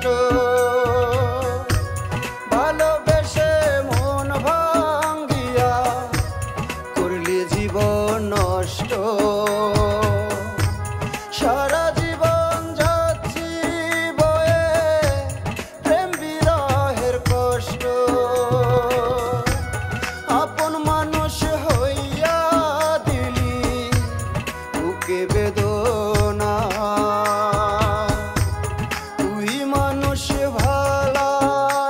কষ্ট ভালোবেসে মন ভাঙ্গিয়া করলি জীবন নষ্ট সারা জীবন যাচ্ছি বয়ে প্রেম বিরহের কষ্ট আপন মানুষ হইয়া দিলি বুকে বেদনা তুই মানুষ ভালা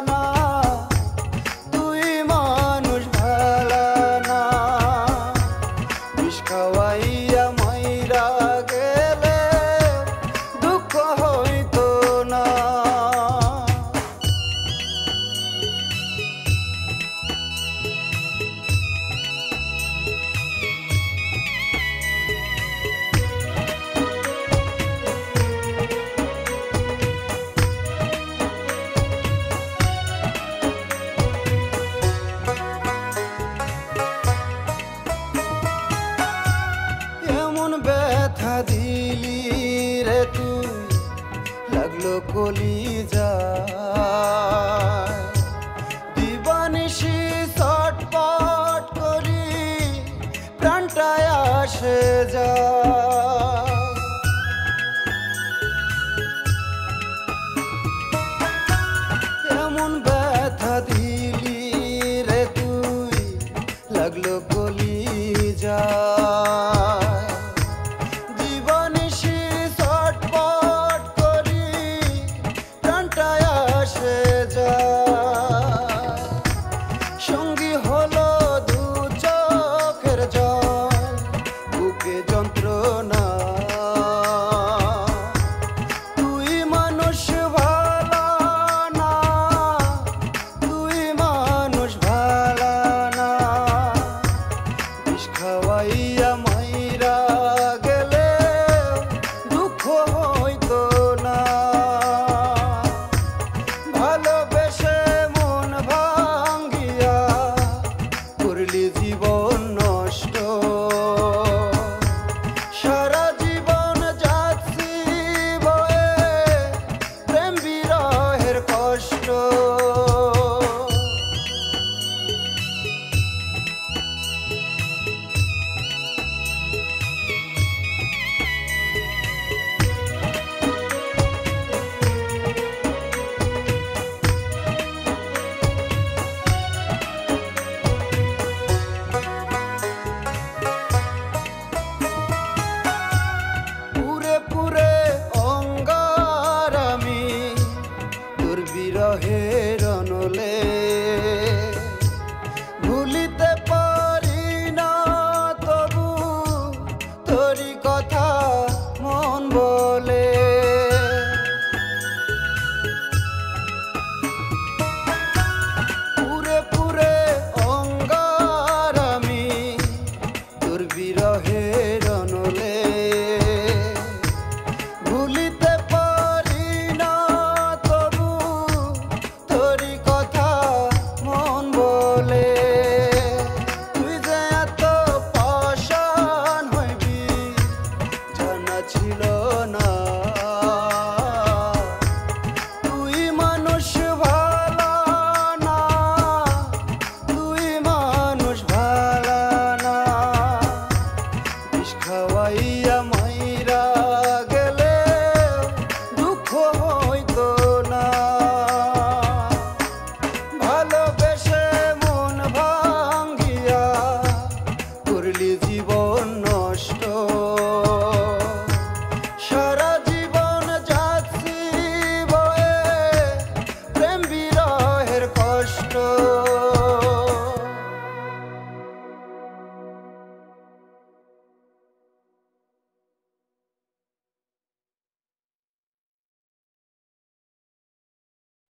না তুই মানুষ ভালা না বিষ খাওয়াইয়া মাইরা গেলে দুঃখ হইতো না এমন ব্যথা দিলি রে তুই লাগলো কলিজায় দিবানিশি ছটপট করি প্রাণটায় আসে যায় এমন ব্যথা দিলি রে তুই লাগলো কলি